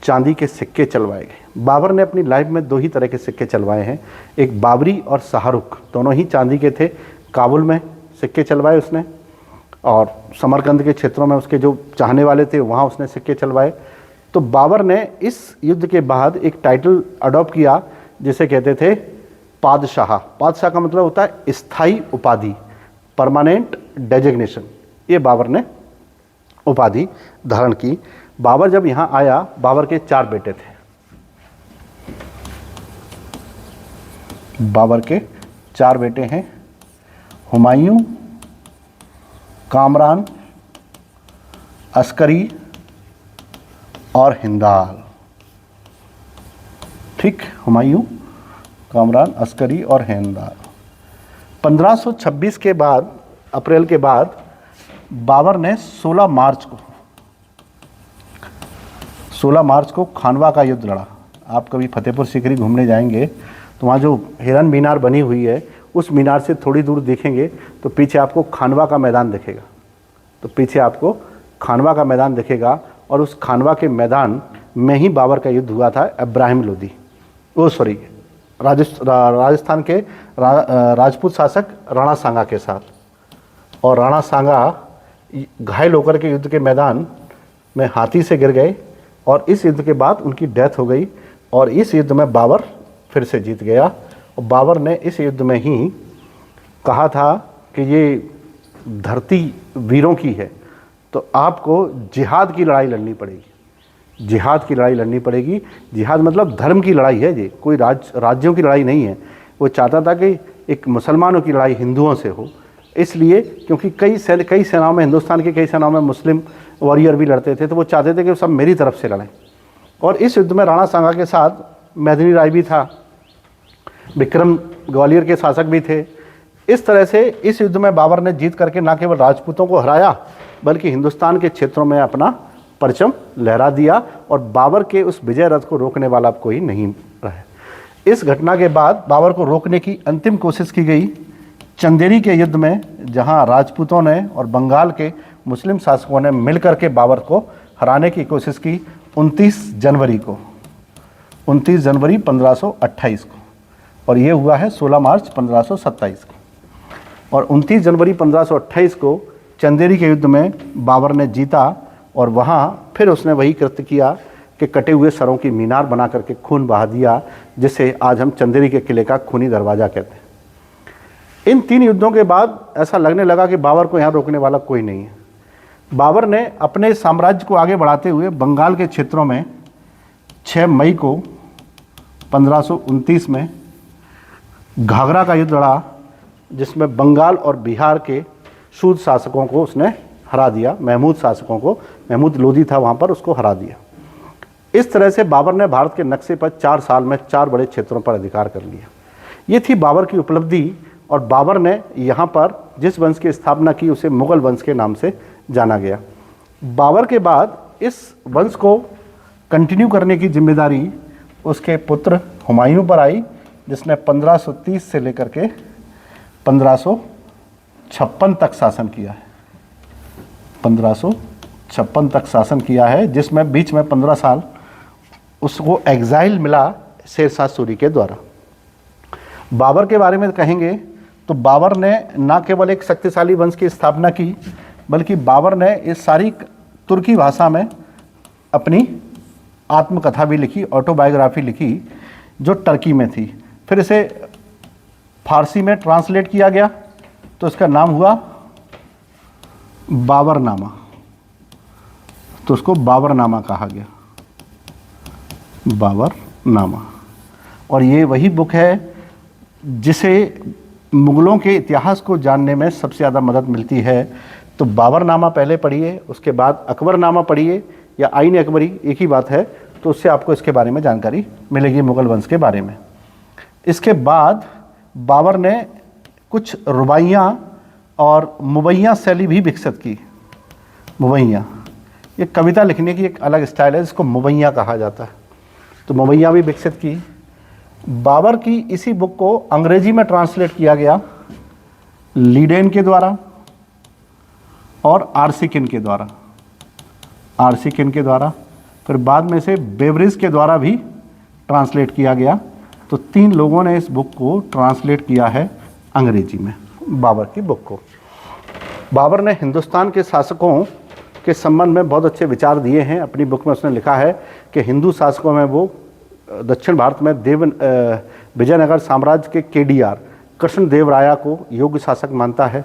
चांदी के सिक्के चलवाए गए। बाबर ने अपनी लाइफ में 2 ही तरह के सिक्के चलवाए हैं, एक बाबरी और शाहरुख, दोनों ही चांदी के थे। काबुल में सिक्के चलवाए उसने और समरकंद के क्षेत्रों में उसके जो चाहने वाले थे वहाँ उसने सिक्के चलवाए। तो बाबर ने इस युद्ध के बाद एक टाइटल अडॉप्ट किया जिसे कहते थे पादशाह। पादशाह का मतलब होता है स्थायी उपाधि, परमानेंट डेजिग्नेशन। ये बाबर ने उपाधि धारण की। बाबर जब यहाँ आया, बाबर के 4 बेटे थे। बाबर के 4 बेटे हैं, हुमायूं, कामरान, अस्करी और हिंदाल। ठीक, हुमायूं, कामरान, अस्करी और हिंदाल। 1526 के बाद, अप्रैल के बाद, बाबर ने 16 मार्च को खानवा का युद्ध लड़ा। आप कभी फतेहपुर सीकरी घूमने जाएंगे तो वहाँ जो हिरन मीनार बनी हुई है, उस मीनार से थोड़ी दूर देखेंगे तो पीछे आपको खानवा का मैदान दिखेगा। तो पीछे आपको खानवा का मैदान दिखेगा और उस खानवा के मैदान में ही बाबर का युद्ध हुआ था इब्राहिम लोदी, राजस्थान के राजपूत शासक राणा सांगा के साथ। और राणा सांगा घायल होकर के युद्ध के मैदान में हाथी से गिर गए और इस युद्ध के बाद उनकी डेथ हो गई। और इस युद्ध में बाबर फिर से जीत गया। और बाबर ने इस युद्ध में ही कहा था कि ये धरती वीरों की है, तो आपको जिहाद की लड़ाई लड़नी पड़ेगी। जिहाद की लड़ाई लड़नी पड़ेगी। जिहाद मतलब धर्म की लड़ाई है, ये कोई राज्यों की लड़ाई नहीं है। वो चाहता था कि एक मुसलमानों की लड़ाई हिंदुओं से हो, इसलिए क्योंकि कई सेनाओं में, हिंदुस्तान की कई सेनाओं में मुस्लिम वॉरियर भी लड़ते थे, तो वो चाहते थे कि सब मेरी तरफ से लड़ें। और इस युद्ध में राणा सांगा के साथ मेदिनी राय भी था, विक्रम ग्वालियर के शासक भी थे। इस तरह से इस युद्ध में बाबर ने जीत करके न केवल राजपूतों को हराया बल्कि हिंदुस्तान के क्षेत्रों में अपना परचम लहरा दिया और बाबर के उस विजय रथ को रोकने वाला कोई नहीं रहा। इस घटना के बाद बाबर को रोकने की अंतिम कोशिश की गई चंदेरी के युद्ध में, जहां राजपूतों ने और बंगाल के मुस्लिम शासकों ने मिलकर के बाबर को हराने की कोशिश की 29 जनवरी 1528 को। और ये हुआ है 16 मार्च 1527 को। और 29 जनवरी 1528 को चंदेरी के युद्ध में बाबर ने जीता और वहाँ फिर उसने वही कृत्य किया कि कटे हुए सरों की मीनार बना करके खून बहा दिया, जिसे आज हम चंदेरी के किले का खूनी दरवाज़ा कहते हैं। इन 3 युद्धों के बाद ऐसा लगने लगा कि बाबर को यहाँ रोकने वाला कोई नहीं है। बाबर ने अपने साम्राज्य को आगे बढ़ाते हुए बंगाल के क्षेत्रों में 6 मई को 1529 में घाघरा का युद्ध लड़ा, जिसमें बंगाल और बिहार के शूद शासकों को उसने हरा दिया। महमूद शासकों को, महमूद लोदी था वहाँ पर, उसको हरा दिया। इस तरह से बाबर ने भारत के नक्शे पर 4 साल में 4 बड़े क्षेत्रों पर अधिकार कर लिया। ये थी बाबर की उपलब्धि। और बाबर ने यहाँ पर जिस वंश की स्थापना की उसे मुग़ल वंश के नाम से जाना गया। बाबर के बाद इस वंश को कंटिन्यू करने की जिम्मेदारी उसके पुत्र हुमायूं पर आई, जिसने 1530 से लेकर के 1556 तक शासन किया है। 1556 तक शासन किया है, जिसमें बीच में 15 साल उसको एग्जाइल मिला शेरशाह सूरी के द्वारा। बाबर के बारे में कहेंगे तो बाबर ने न केवल एक शक्तिशाली वंश की स्थापना की, बल्कि बाबर ने इस सारी तुर्की भाषा में अपनी आत्मकथा भी लिखी, ऑटोबायोग्राफी लिखी, जो टर्की में थी। फिर इसे फारसी में ट्रांसलेट किया गया तो इसका नाम हुआ बाबरनामा। तो उसको बाबरनामा कहा गया, बाबरनामा। और ये वही बुक है जिसे मुग़लों के इतिहास को जानने में सबसे ज़्यादा मदद मिलती है। तो बाबरनामा पहले पढ़िए, उसके बाद अकबरनामा पढ़िए या आईन अकबरी, एक ही बात है। तो उससे आपको इसके बारे में जानकारी मिलेगी, मुग़ल वंश के बारे में। इसके बाद बाबर ने कुछ रुबाइयाँ और मुबैया शैली भी विकसित की। मुबैया, ये कविता लिखने की एक अलग स्टाइल है जिसको मुबैया कहा जाता है। तो मुबैया भी विकसित की। बाबर की इसी बुक को अंग्रेजी में ट्रांसलेट किया गया लीडेन के द्वारा और आर्सिकिन के द्वारा, आर्सिकिन के द्वारा। फिर बाद में से बेवरिज के द्वारा भी ट्रांसलेट किया गया। तो 3 लोगों ने इस बुक को ट्रांसलेट किया है अंग्रेजी में, बाबर की बुक को। बाबर ने हिंदुस्तान के शासकों के संबंध में बहुत अच्छे विचार दिए हैं। अपनी बुक में उसने लिखा है कि हिंदू शासकों में वो दक्षिण भारत में विजयनगर साम्राज्य के केडीआर कृष्णदेव राया को योग्य शासक मानता है,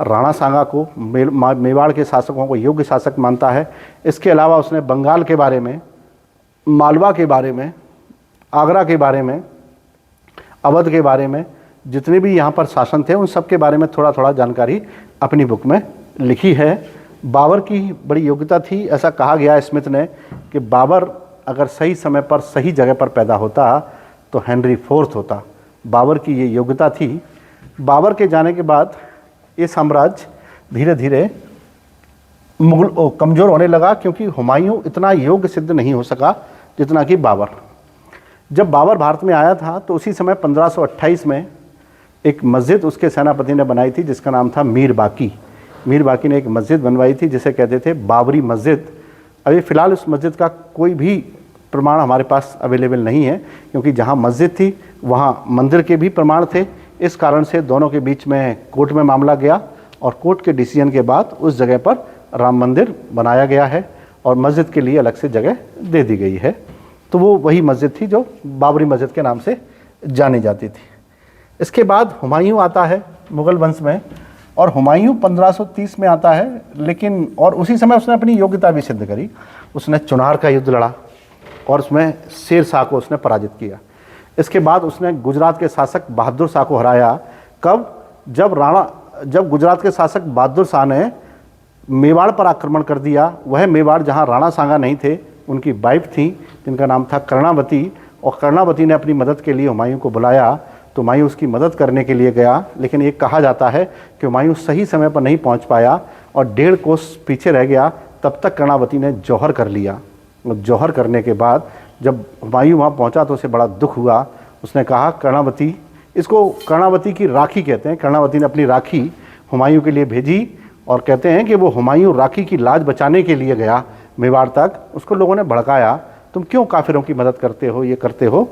राणा सांगा को, मेवाड़ के शासकों को योग्य शासक मानता है। इसके अलावा उसने बंगाल के बारे में, मालवा के बारे में, आगरा के बारे में, अवध के बारे में, जितने भी यहाँ पर शासन थे उन सब के बारे में थोड़ा थोड़ा जानकारी अपनी बुक में लिखी है। बाबर की बड़ी योग्यता थी। ऐसा कहा गया है स्मिथ ने कि बाबर अगर सही समय पर सही जगह पर पैदा होता तो हेनरी IV होता। बाबर की ये योग्यता थी। बाबर के जाने के बाद ये साम्राज्य धीरे धीरे मुगल कमज़ोर होने लगा, क्योंकि हुमायूं इतना योग्य सिद्ध नहीं हो सका जितना कि बाबर। जब बाबर भारत में आया था तो उसी समय 1528 में एक मस्जिद उसके सेनापति ने बनाई थी जिसका नाम था मीर बाकी। मीर बाकी ने एक मस्जिद बनवाई थी जिसे कहते थे बाबरी मस्जिद। अभी फ़िलहाल उस मस्जिद का कोई भी प्रमाण हमारे पास अवेलेबल नहीं है, क्योंकि जहाँ मस्जिद थी वहाँ मंदिर के भी प्रमाण थे। इस कारण से दोनों के बीच में कोर्ट में मामला गया और कोर्ट के डिसीजन के बाद उस जगह पर राम मंदिर बनाया गया है और मस्जिद के लिए अलग से जगह दे दी गई है। तो वो वही मस्जिद थी जो बाबरी मस्जिद के नाम से जानी जाती थी। इसके बाद हुमायूं आता है मुग़ल वंश में, और हुमायूं 1530 में आता है, लेकिन और उसी समय उसने अपनी योग्यता भी सिद्ध करी। उसने चुनार का युद्ध लड़ा और उसमें शेर शाह को उसने पराजित किया। इसके बाद उसने गुजरात के शासक बहादुर शाह को हराया। कब? जब गुजरात के शासक बहादुर शाह ने मेवाड़ पर आक्रमण कर दिया। वह मेवाड़ जहाँ राणा सांगा नहीं थे, उनकी वाइफ थी जिनका नाम था कर्णावती, और कर्णावती ने अपनी मदद के लिए हुमायूं को बुलाया। तो हुमायूं उसकी मदद करने के लिए गया, लेकिन ये कहा जाता है कि हुमायूं सही समय पर नहीं पहुंच पाया और 1.5 कोस पीछे रह गया। तब तक कर्णावती ने जौहर कर लिया। जौहर करने के बाद जब हुमायूं वहाँ पहुँचा तो उसे बड़ा दुख हुआ। उसने कहा कर्णावती, इसको कर्णावती की राखी कहते हैं, कर्णावती ने अपनी राखी हुमायूं के लिए भेजी और कहते हैं कि वो हुमायूं राखी की लाज बचाने के लिए गया मेवाड़ तक। उसको लोगों ने भड़काया, तुम क्यों काफिरों की मदद करते हो, ये करते हो।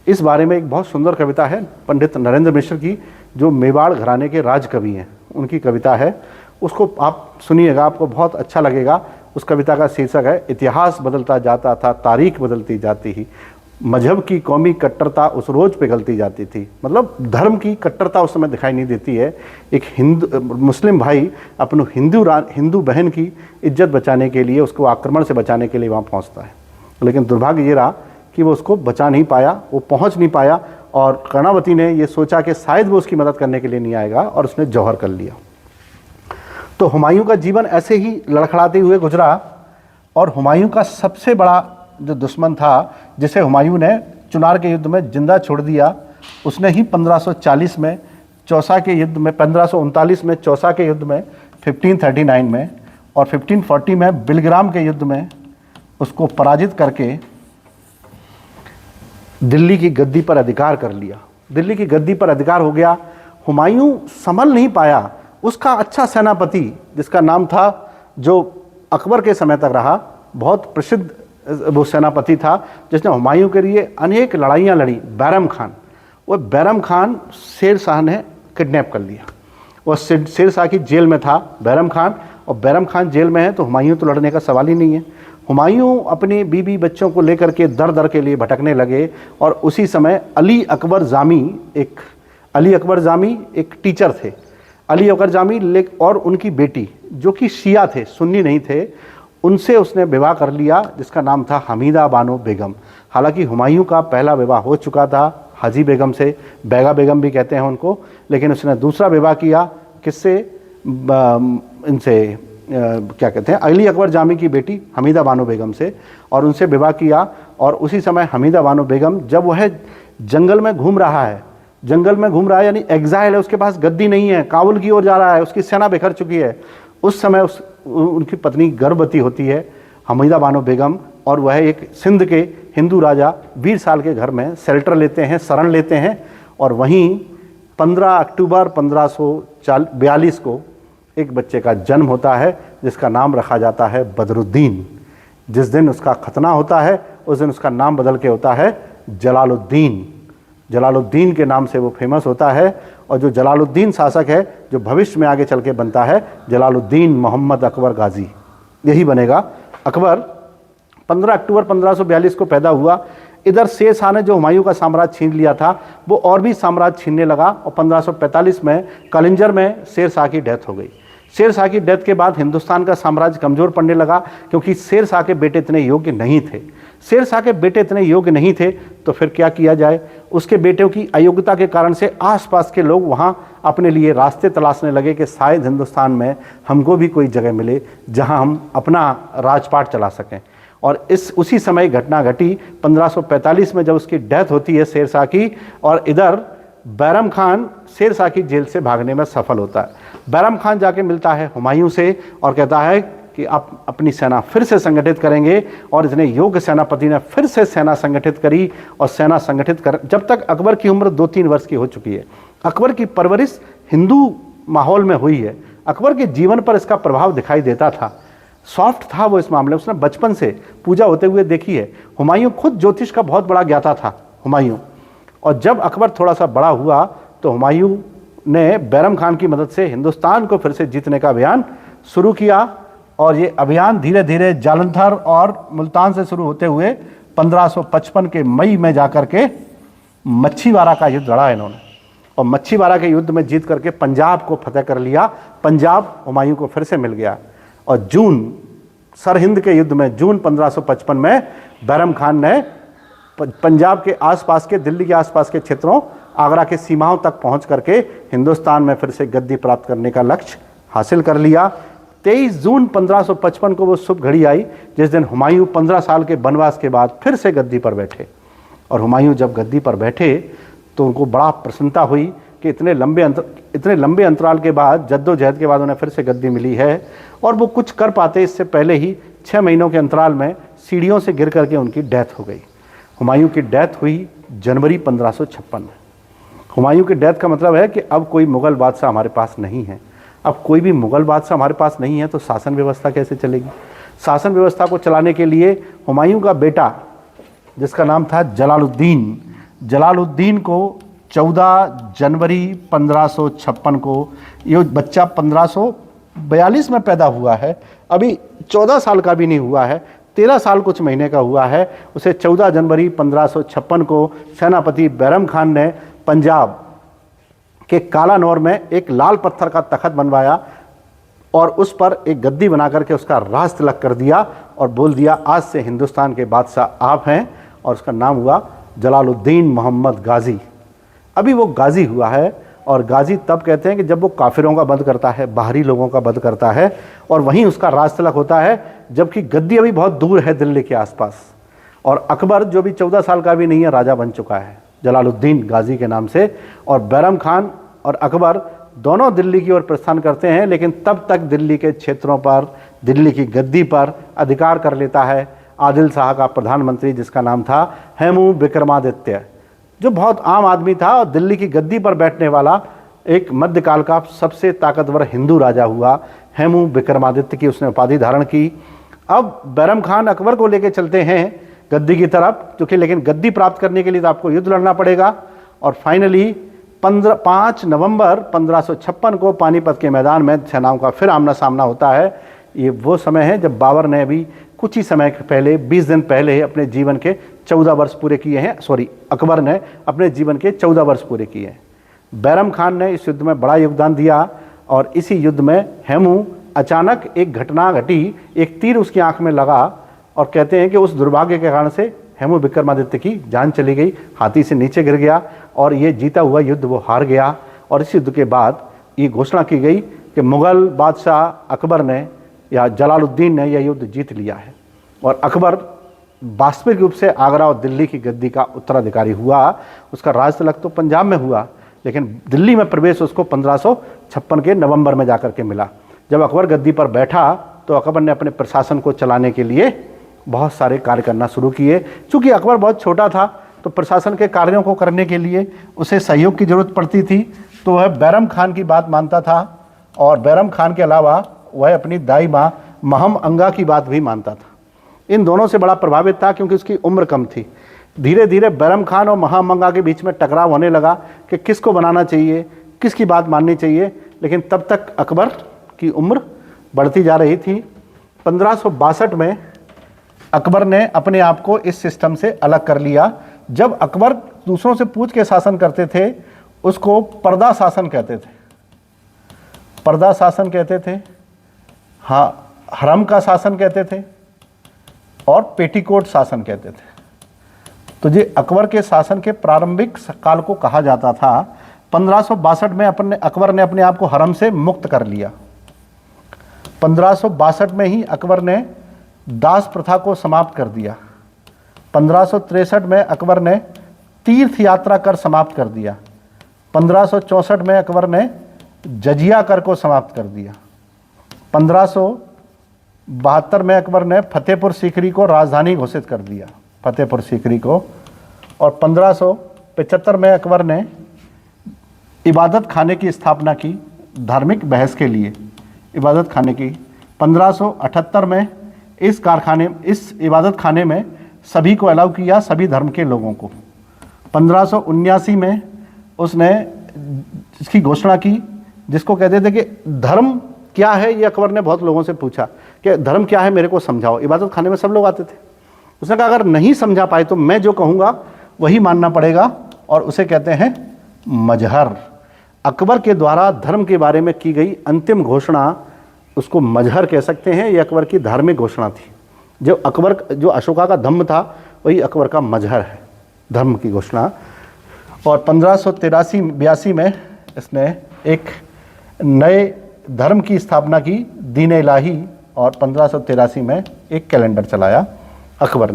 इस बारे में एक बहुत सुंदर कविता है पंडित नरेंद्र मिश्र की, जो मेवाड़ घराने के राज कवि हैं, उनकी कविता है। उसको आप सुनिएगा, आपको बहुत अच्छा लगेगा। उस कविता का शीर्षक है, इतिहास बदलता जाता था, तारीख बदलती जाती ही, मजहब की कौमी कट्टरता उस रोज पिघलती जाती थी। मतलब धर्म की कट्टरता उस समय दिखाई नहीं देती है। एक मुस्लिम भाई अपने हिंदू बहन की इज्जत बचाने के लिए, उसको आक्रमण से बचाने के लिए वहाँ पहुँचता है, लेकिन दुर्भाग्य ये रहा कि वो उसको बचा नहीं पाया, वो पहुँच नहीं पाया। और कर्णावती ने ये सोचा कि शायद वो उसकी मदद करने के लिए नहीं आएगा और उसने जौहर कर लिया। तो हुमायूं का जीवन ऐसे ही लड़खड़ाते हुए गुजरा। और हुमायूं का सबसे बड़ा जो दुश्मन था, जिसे हुमायूं ने चुनार के युद्ध में जिंदा छोड़ दिया, उसने ही 1540 में चौसा के युद्ध में, 1539 में चौसा के युद्ध में, 1539 में और 1540 में बिलग्राम के युद्ध में उसको पराजित करके दिल्ली की गद्दी पर अधिकार कर लिया। दिल्ली की गद्दी पर अधिकार हो गया। हुमायूं संभल नहीं पाया। उसका अच्छा सेनापति जिसका नाम था, जो अकबर के समय तक रहा, बहुत प्रसिद्ध वो सेनापति था जिसने हुमायूं के लिए अनेक लड़ाइयाँ लड़ी, बैरम खान। वो बैरम खान शेर शाह ने किडनैप कर लिया। वो शेर शाह की जेल में था बैरम खान, और बैरम खान जेल में है तो हुमायूं तो लड़ने का सवाल ही नहीं है। हुमायूं अपने बीवी बच्चों को लेकर के दर दर के लिए भटकने लगे। और उसी समय अली अकबर जामी, एक अली अकबर जामी एक टीचर थे। अली अकबर जामी और उनकी बेटी जो कि शिया थे, सुन्नी नहीं थे, उनसे उसने विवाह कर लिया जिसका नाम था हमीदा बानो बेगम। हालांकि हुमायूं का पहला विवाह हो चुका था हाजी बेगम से, बैगा बेगम भी कहते हैं उनको, लेकिन उसने दूसरा विवाह किया किससे, इनसे क्या कहते हैं, अली अकबर जामी की बेटी हमीदा बानो बेगम से, और उनसे विवाह किया। और उसी समय हमीदा बानो बेगम जब वह जंगल में घूम रहा है, जंगल में घूम रहा है यानी एग्जाइल है, उसके पास गद्दी नहीं है, काबुल की ओर जा रहा है, उसकी सेना बिखर चुकी है, उस समय उनकी पत्नी गर्भवती होती है हमीदा बानो बेगम, और वह एक सिंध के हिंदू राजा वीर साल के घर में शेल्टर लेते हैं, शरण लेते हैं। और वहीं 15 अक्टूबर 1542 को एक बच्चे का जन्म होता है जिसका नाम रखा जाता है बदरुद्दीन। जिस दिन उसका खतना होता है उस दिन उसका नाम बदल के होता है जलालुद्दीन। जलालुद्दीन के नाम से वो फेमस होता है। और जो जलालुद्दीन शासक है जो भविष्य में आगे चल के बनता है जलालुद्दीन मोहम्मद अकबर गाजी, यही बनेगा अकबर। 15 अक्टूबर 1542 को पैदा हुआ। इधर शेर शाह ने जो हुमायूं का साम्राज्य छीन लिया था वो और भी साम्राज्य छीनने लगा, और 1545 में कलिंजर में शेर शाह की डेथ हो गई। शेर शाह की डेथ के बाद हिंदुस्तान का साम्राज्य कमज़ोर पड़ने लगा, क्योंकि शेर शाह के बेटे इतने योग्य नहीं थे। शेर शाह के बेटे इतने योग्य नहीं थे तो फिर क्या किया जाए, उसके बेटों की अयोग्यता के कारण से आसपास के लोग वहाँ अपने लिए रास्ते तलाशने लगे कि शायद हिंदुस्तान में हमको भी कोई जगह मिले जहाँ हम अपना राजपाट चला सकें। और उसी समय घटना घटी 1545 में जब उसकी डेथ होती है शेर शाह की, और इधर बैरम खान शेर शाह की जेल से भागने में सफल होता है। बैरम खान जाके मिलता है हुमायूं से और कहता है कि आप अपनी सेना फिर से संगठित करेंगे, और इतने योग्य सेनापति ने फिर से सेना संगठित करी। और सेना संगठित कर जब तक अकबर की उम्र 2-3 वर्ष की हो चुकी है। अकबर की परवरिश हिंदू माहौल में हुई है, अकबर के जीवन पर इसका प्रभाव दिखाई देता था, सॉफ्ट था वो इस मामले में, उसने बचपन से पूजा होते हुए देखी है। हुमायूं खुद ज्योतिष का बहुत बड़ा ज्ञाता था हुमायूं। और जब अकबर थोड़ा सा बड़ा हुआ तो हुमायूं ने बैरम खान की मदद से हिंदुस्तान को फिर से जीतने का अभियान शुरू किया। और ये अभियान धीरे धीरे जालंधर और मुल्तान से शुरू होते हुए 1555 के मई में जाकर के मच्छीवाड़ा का युद्ध लड़ा इन्होंने, और मच्छीवाड़ा के युद्ध में जीत करके पंजाब को फतेह कर लिया। पंजाब हुमायूं को फिर से मिल गया। और जून सरहिंद के युद्ध में जून 1555 में बैरम खान ने पंजाब के आसपास के, दिल्ली के आसपास के क्षेत्रों, आगरा के सीमाओं तक पहुंच करके हिंदुस्तान में फिर से गद्दी प्राप्त करने का लक्ष्य हासिल कर लिया। 23 जून 1555 को वो शुभ घड़ी आई जिस दिन हुमायूं 15 साल के वनवास के बाद फिर से गद्दी पर बैठे। और हुमायूं जब गद्दी पर बैठे तो उनको बड़ा प्रसन्नता हुई कि इतने लंबे अंतराल के बाद, जद्दोजहद के बाद उन्हें फिर से गद्दी मिली है। और वो कुछ कर पाते इससे पहले ही 6 महीनों के अंतराल में सीढ़ियों से गिर करके उनकी डेथ हो गई। हुमायूं की डेथ हुई जनवरी 1556 में। हुमायूं की डेथ का मतलब है कि अब कोई मुग़ल बादशाह हमारे पास नहीं है। अब कोई भी मुग़ल बादशाह हमारे पास नहीं है तो शासन व्यवस्था कैसे चलेगी। शासन व्यवस्था को चलाने के लिए हुमायूं का बेटा जिसका नाम था जलालुद्दीन, जलालुद्दीन को 14 जनवरी 1556 को, ये बच्चा 1542 में पैदा हुआ है, अभी 14 साल का भी नहीं हुआ है, 13 साल कुछ महीने का हुआ है। उसे 14 जनवरी 1556 को सेनापति बैरम खान ने पंजाब के कालानौर में एक लाल पत्थर का तख्त बनवाया और उस पर एक गद्दी बना करके उसका राज तिलक कर दिया और बोल दिया आज से हिंदुस्तान के बादशाह आप हैं, और उसका नाम हुआ जलालुद्दीन मोहम्मद गाजी। अभी वो गाजी हुआ है, और गाजी तब कहते हैं कि जब वो काफिरों का वध करता है, बाहरी लोगों का वध करता है, और वहीं उसका राज तिलक होता है, जबकि गद्दी अभी बहुत दूर है दिल्ली के आसपास। और अकबर जो भी 14 साल का भी नहीं है राजा बन चुका है जलालुद्दीन गाजी के नाम से। और बैरम खान और अकबर दोनों दिल्ली की ओर प्रस्थान करते हैं, लेकिन तब तक दिल्ली के क्षेत्रों पर, दिल्ली की गद्दी पर अधिकार कर लेता है आदिल शाह का प्रधानमंत्री जिसका नाम था हेमू विक्रमादित्य, जो बहुत आम आदमी था और दिल्ली की गद्दी पर बैठने वाला एक मध्यकाल का सबसे ताकतवर हिंदू राजा हुआ। हेमू विक्रमादित्य की उसने उपाधि धारण की। अब बैरम खान अकबर को लेकर चलते हैं गद्दी की तरफ, क्योंकि लेकिन गद्दी प्राप्त करने के लिए तो आपको युद्ध लड़ना पड़ेगा। और फाइनली 5 नवंबर 1556 को पानीपत के मैदान में सेनाओं का फिर आमना सामना होता है। ये वो समय है जब बाबर ने अभी कुछ ही समय पहले, 20 दिन पहले अपने जीवन के 14 वर्ष पूरे किए हैं। अकबर ने अपने जीवन के 14 वर्ष पूरे किए हैं। बैरम खान ने इस युद्ध में बड़ा योगदान दिया और इसी युद्ध में हेमू अचानक एक घटना घटी, एक तीर उसकी आंख में लगा और कहते हैं कि उस दुर्भाग्य के कारण से हेमू विक्रमादित्य की जान चली गई, हाथी से नीचे गिर गया और ये जीता हुआ युद्ध वो हार गया। और इस युद्ध के बाद ये घोषणा की गई कि मुग़ल बादशाह अकबर ने या जलालुद्दीन ने यह युद्ध जीत लिया है और अकबर वास्तविक रूप से आगरा और दिल्ली की गद्दी का उत्तराधिकारी हुआ। उसका राज तिलक तो पंजाब में हुआ, लेकिन दिल्ली में प्रवेश उसको 1556 के नवंबर में जाकर के मिला। जब अकबर गद्दी पर बैठा तो अकबर ने अपने प्रशासन को चलाने के लिए बहुत सारे कार्य करना शुरू किए। चूँकि अकबर बहुत छोटा था तो प्रशासन के कार्यों को करने के लिए उसे सहयोग की ज़रूरत पड़ती थी, तो वह बैरम खान की बात मानता था और बैरम खान के अलावा वह अपनी दाई माँ महम अंगा की बात भी मानता था। इन दोनों से बड़ा प्रभावित था क्योंकि उसकी उम्र कम थी। धीरे धीरे बैरम खान और महम अंगा के बीच में टकराव होने लगा कि किसको बनाना चाहिए, किसकी बात माननी चाहिए, लेकिन तब तक अकबर की उम्र बढ़ती जा रही थी। 1562 में अकबर ने अपने आप को इस सिस्टम से अलग कर लिया। जब अकबर दूसरों से पूछ के शासन करते थे उसको पर्दा शासन कहते थे, पर्दा शासन कहते थे, हाँ, हरम का शासन कहते थे और पेटीकोट शासन कहते थे। तो ये अकबर के शासन के प्रारंभिक काल को कहा जाता था। 1562 में अकबर ने अपने आप को हरम से मुक्त कर लिया। 1562 में ही अकबर ने दास प्रथा को समाप्त कर दिया। 1563 में अकबर ने तीर्थ यात्रा कर समाप्त कर दिया। 1564 में अकबर ने जजिया कर को समाप्त कर दिया। 1572 में अकबर ने फतेहपुर सीकरी को राजधानी घोषित कर दिया, फतेहपुर सीकरी को। और 1575 में अकबर ने इबादत खाने की स्थापना की, धार्मिक बहस के लिए इबादत खाने की। 1578 में इस इबादत खाने में सभी को अलाउ किया, सभी धर्म के लोगों को। 1579 में उसने इसकी घोषणा की, जिसको कहते थे कि धर्म क्या है। ये अकबर ने बहुत लोगों से पूछा कि धर्म क्या है, मेरे को समझाओ। इबादत खाने में सब लोग आते थे। उसने कहा अगर नहीं समझा पाए तो मैं जो कहूँगा वही मानना पड़ेगा, और उसे कहते हैं मजहर। अकबर के द्वारा धर्म के बारे में की गई अंतिम घोषणा, उसको मजहर कह सकते हैं। ये अकबर की धार्मिक घोषणा थी। जो अशोका का धम्म था वही अकबर का मजहर है, धर्म की घोषणा। और 1583-82 में इसने एक नए धर्म की स्थापना की, दीन इलाही, और 1583 में एक कैलेंडर चलाया अकबर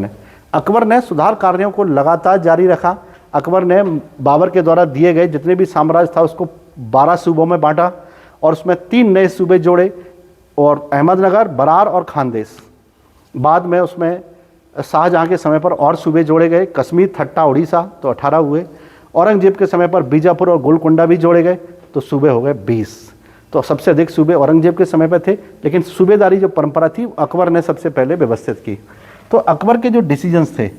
ने सुधार कार्यों को लगातार जारी रखा। अकबर ने बाबर के द्वारा दिए गए जितने भी साम्राज्य था उसको 12 सूबों में बांटा और उसमें 3 नए सूबे जोड़े, और अहमदनगर, बरार और खानदेश। बाद में उसमें शाहजहाँ के समय पर और सूबे जोड़े गए, कश्मीर, ठट्टा, उड़ीसा, तो 18 हुए। औरंगजेब के समय पर बीजापुर और गोलकुंडा भी जोड़े गए, तो सूबे हो गए 20। तो सबसे अधिक सूबे औरंगजेब के समय पर थे, लेकिन सूबेदारी जो परंपरा थी अकबर ने सबसे पहले व्यवस्थित की। तो अकबर के जो डिसीजंस थे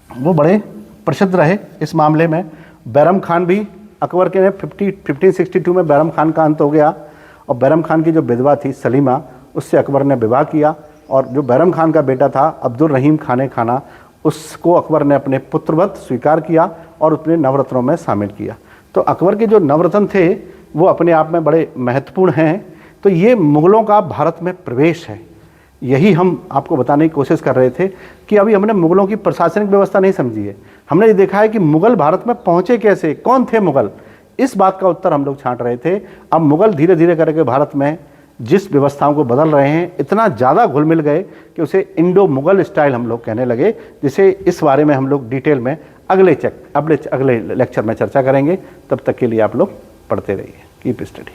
वो बड़े प्रसिद्ध रहे इस मामले में। बैरम खान भी अकबर के 1562 में बैरम खान का अंत हो गया, और बैरम खान की जो विधवा थी सलीमा, उससे अकबर ने विवाह किया, और जो बैरम खान का बेटा था अब्दुल रहीम खाने खाना, उसको अकबर ने अपने पुत्रवत स्वीकार किया और अपने नवरत्नों में शामिल किया। तो अकबर के जो नवरत्न थे वो अपने आप में बड़े महत्वपूर्ण हैं। तो ये मुग़लों का भारत में प्रवेश है। यही हम आपको बताने की कोशिश कर रहे थे कि अभी हमने मुग़लों की प्रशासनिक व्यवस्था नहीं समझी है। हमने ये देखा है कि मुग़ल भारत में पहुँचे कैसे, कौन थे मुग़ल, इस बात का उत्तर हम लोग छांट रहे थे। अब मुग़ल धीरे धीरे करके भारत में जिस व्यवस्थाओं को बदल रहे हैं, इतना ज़्यादा घुल मिल गए कि उसे इंडो मुग़ल स्टाइल हम लोग कहने लगे, जिसे इस बारे में हम लोग डिटेल में अगले लेक्चर में चर्चा करेंगे। तब तक के लिए आप लोग पढ़ते रहिए, कीप स्टडी।